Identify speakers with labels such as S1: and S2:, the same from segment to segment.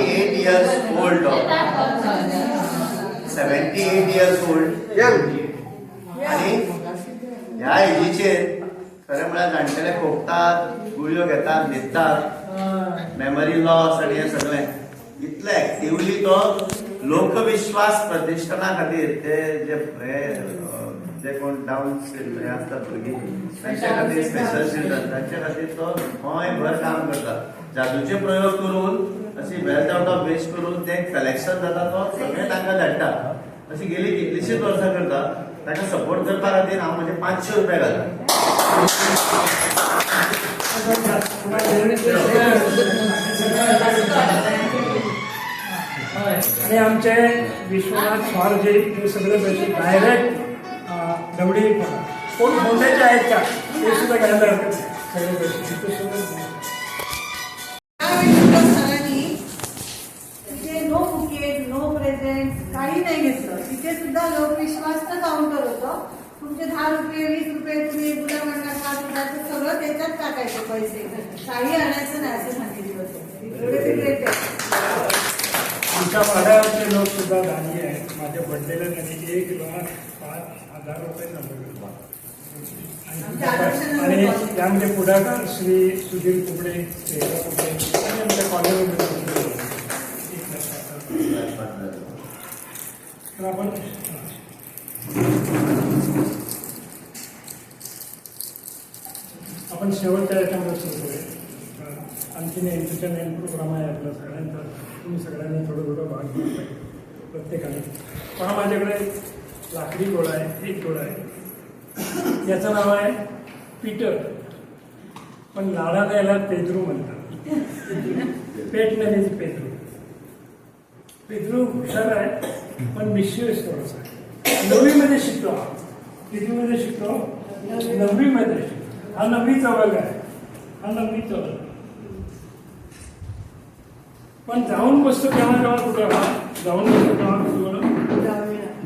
S1: 78 years old. 78 years old. आणि ह्या एजीचेर खरें म्हळ्यार जाणटेले खोकतात, गुळयो घेतात, न्हिदतात, मेमरी लॉस आणि हे सगळें इतले ऍक्टिवली तो लोकविश्वास प्रतिष्ठाना खातीर जे कोण डाऊन हे असतात भुरगीं तांच्या खातीर स्पेशल चिल्ड्रन तांच्या खातीर तो गोंयभर काम करता. जादूचे प्रयोग करून अशी वेल्थ आउट ऑफ वेस्ट करून ते कलेक्शन जाता तो सगळे तांकां धाडटा. अशी गेली कितलीशीच वर्सां करता. ताका सपोर्ट करपा खातीर हांव म्हणजे 500 रुपया घालता.
S2: आणि आमचे विश्वनाथ स्वारजी हे सगळे पैसे डायरेक्ट दवडी कोण मोठ्याचे आहेत का ते सुद्धा घ्यायला हरकत सगळे पैसे
S3: तिथे नो बुकेट नो प्रेझेंट काही नाही घेतलं. तिथे सुद्धा लोकविश्वासचं काउंटर होतं. तुमचे 10 रुपये 20 रुपये तुम्ही गुलाबांना 5 रुपयाचं सगळं त्याच्यात टाकायचे पैसे, काही आणायचं नाही असं सांगितलं होतं. एवढे ग्रेट आहे.
S2: आमच्या वाड्यावरचे लोक सुद्धा दानी आहेत. माझ्या बड्डेला त्यांनी 1,05,000 रुपये आणि त्यामध्ये पुढाकार श्री सुधीर कुबडे, कुबडे आणि आमच्या कॉलेजमध्ये आपण शेवटच्या याच्यामध्ये सुरू करूया. आणखीन एंटरटेनमेंट प्रोग्राम आहे आपला सगळ्यांचा. तुम्ही सगळ्यांनी थोडं भाग घेतला पाहिजे प्रत्येकाने. पहा माझ्याकडे लाकडी गोळा आहे, एक गोळा आहे. याचं नाव आहे पीटर, पण लाडाला याला पेद्रू म्हणतात. पेट नाही पेद्रू. पेद्रू हुशार आहे पण मिशियस थोडासा. 9वीमध्ये शिकतो. कितीमध्ये शिकतो? 9वीमध्ये शिकतो. हा 9वीचा वर्ग आहे. हा 9वीचा वर्ग. पण जाऊन बसतो केव्हा कुठं जाऊन बसतो केव्हा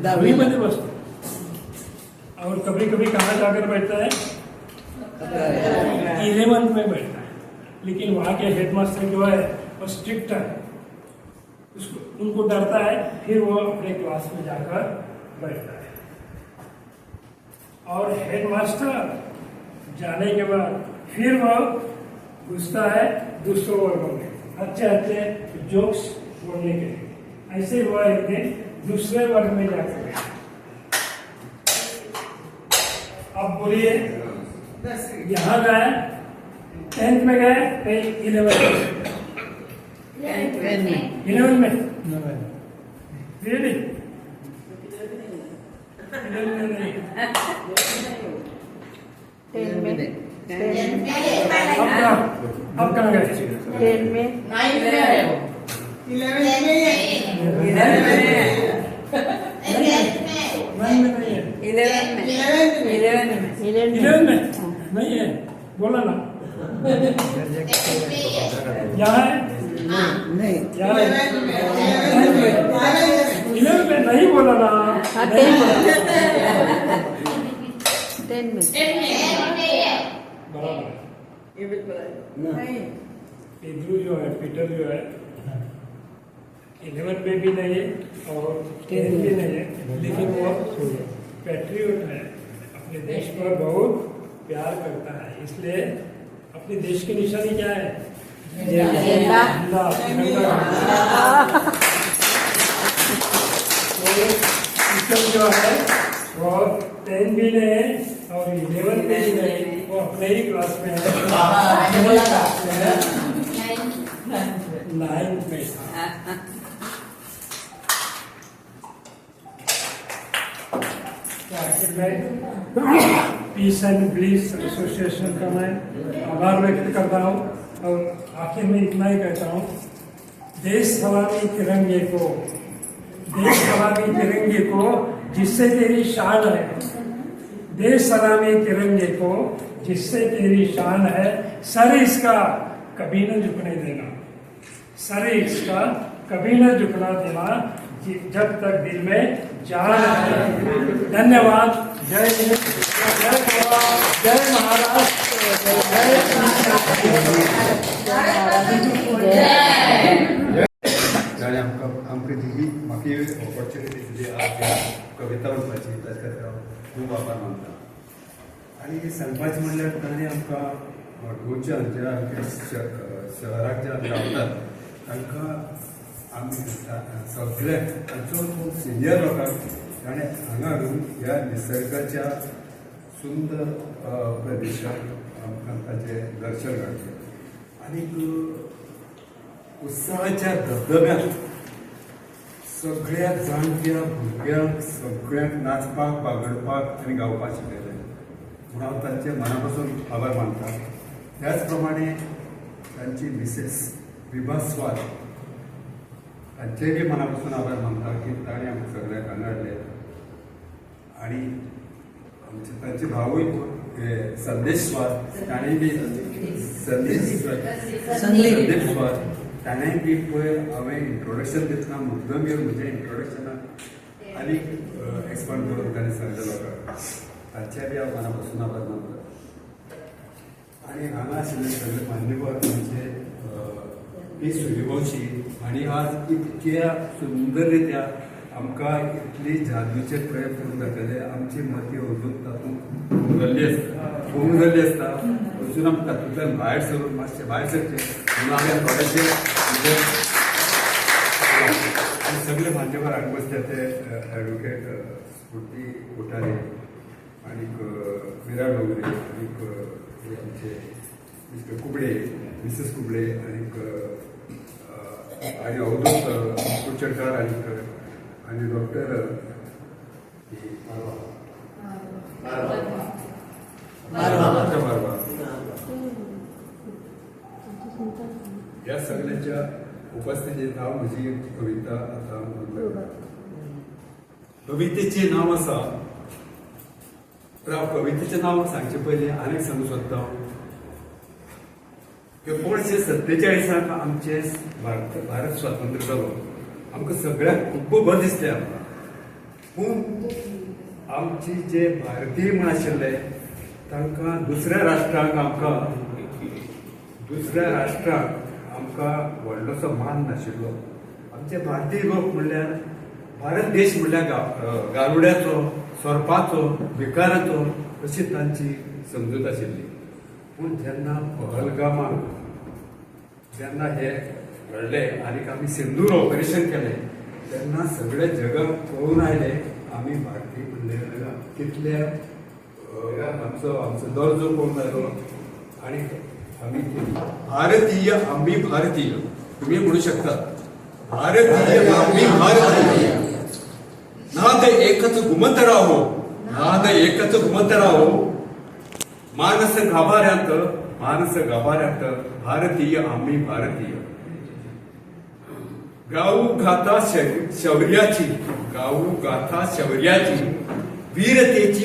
S2: 10वीमध्ये बसतो. और कभी कभी कहाँ जाकर बैठता है? 11th में बैठता है. लेकिन वहाँ के हेडमास्टर जो है वो स्ट्रिक्ट है, उसको उनको डरता है. फिर वो अपने क्लास में जाकर बैठता है. और हेडमास्टर जाने के बाद फिर वो घुसता है दूसरों वर्गों में अच्छे अच्छे जोक्स बोलने के लिए. ऐसे हुआ एक दिन दूसरे वर्ग में जाकर बैठा. अब बोलिए यहाँ गए 10th में गए 11th में रियली 11th में नहीं. अब कहाँ गए?
S3: 10 में
S2: 11 में नहीं है. बोला ना यहाँ है नहीं. 11 में नहीं बोला ना.
S3: 10 में
S2: बराबर. पेद्रू जो है, पीटर जो है 11 में भी नहीं है और 10 भी नहीं है. लेकिन वो पैट्रियट है. अपने देश पर बहुत प्यार करता है. इसलिए अपने देश की निशानी क्या है? तिरंगा. जो है वो 10 भी नहीं है और 11 भी नहीं. वो अपने ही क्लास में है. 9th में. पीस एंड ब्लिस एसोसिएशन का मैं आभार व्यक्त करता हूँ. और आखिर में इतना ही कहता हूँ, देश सलामी तिरंगे को, देश सलामी तिरंगे को जिससे तेरी शान है. देश सलामी तिरंगे को जिससे तेरी शान है. सर इसका कभी न झुकने देना. सर इसका कभी न झुकना देना जब तक दिल में जान है. धन्यवाद. जय हिंद, जय गोवा, जय महाराष्ट्र, जय
S4: ताणें आमकां ही म्हाका ऑपॉर्च्युनिटी दिली आज ह्या कविता म्हणपाची ताचे खातीर हांव खूब आभार मानता. आनी सांगपाचें म्हणल्यार ताणें आमकां गोंयच्या शहराक जे आमी रावतात तांकां आमी सगळ्याक तांचो खूब सिनियर लोकांक ताणें हांगा हाडून ह्या निसर्गाच्या सुंदर प्रदेशाक आमकां ताचें दर्शन घडलें. आनीक उत्सवाच्या धबधब्यात सगळ्या जाणट्या भुरग्यांक सगळ्यांक नाचपाक बागडपाक आनी गावपाक शिकयलें म्हूण हांव तांचे मना पासून आभार मानता. त्याच प्रमाणे तांची मिसेस विभा स्वाद तांचेय बी मना पासून आभार मानता की ताणें आमकां सगळ्यांक हांगा हाडले. आनी तांचे भावूय संदेश स्वाद ताणें बी संदेश स्वाद ताणें बी पळय हांवें इंट्रोडक्शन दितना मुद्दम येवन म्हज्या इंट्रोडक्शनाक आनीक एक्सपांड करून ताणें सांगलें लोकांक तांचे बी हांव मना पासून आभार मानता. आनी हांगा आशिल्ले सगळे मान्यवर म्हणजे पी सूर्यवंशी हांणी आज इतक्या सुंदर रित्या आमकां इतली जादूचे प्रयोग करून दाखयले. आमची मती अजून तातूंत घुमगल्ली आसता. अजून आमकां तातूंतल्यान भायर सरून मातशें भायर सरचें म्हणून हांवें थोडेशे सगळे मान्यवर हांगा बसले ते एडवोकेट स्फूर्ती कोठारे आनीक विरा डोंगरे आनीक आमचे मिस्टर कुबडे मिसेस कुबडे आनीक अवधूत कुचडकार आनी डॉक्टर ह्या सगळ्यांच्या उपस्थितीत हांव म्हजी कविता आतां म्हणटलो. कवितेचें नांव आसा कवितेचें नांव सांगचे पयलीं आनीक सांगूंक सोदता. 1947 आमचे भारत स्वातंत्र्य जालो. आमकां सगळ्यांक खूब बरें दिसलें आमकां. पूण आमचे जे भारतीय म्हण आशिल्ले तांकां दुसऱ्या राष्ट्रांक आमकां व्हडलोसो मान नाशिल्लो. आमचे भारतीय लोक म्हणल्यार भारत देश म्हणल्यार गारुड्याचो सोरपाचो भिकाराचो अशी तांची समजूत आशिल्ली. पूण जेन्ना पहलगामाक जेन्ना हे घडलें आनीक आमी सिंदूर ऑपरेशन केलें तेन्ना सगळे जगाक कळून आयले आमी भारतीय म्हणले कितले आमचो दर्जो कळून आयलो. आनी आमी भारतीय आमी भारतीय तुमी म्हणू शकता भारतीय आमी भारतीय नाद एकच घुमत राहो नाद एकच घुमत राहो मानस गाभाऱ्यांत भारतीय आम्ही भारतीय. गाऊ गाथा शौर्याची वीरतेची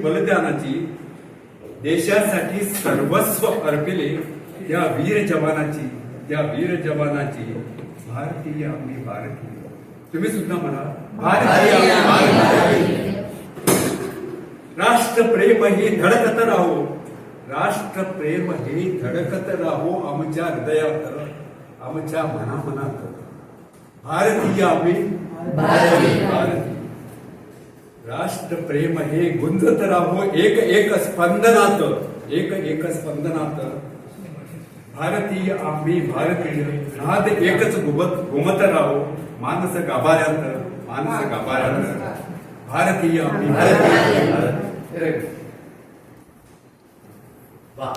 S4: बलिदानाची देशासाठी सर्वस्व अर्पिले त्या वीर जवानाची भारतीय आम्ही भारतीय. तुम्ही सुद्धा म्हणा भारतीय आम्ही भारतीय. राष्ट्रप्रेम हे धडकत राहो आमच्या हृदयात आमच्या मनामनात. भारतीय आम्ही भारतीय. राष्ट्रप्रेम हे गुंजत राहो एक एक स्पंदनात भारतीय आम्ही भारतीय. नाद एकच घुमत राहो मानस गाभाऱ्यांत भारतीय आम्ही भारतीय.
S1: वाह.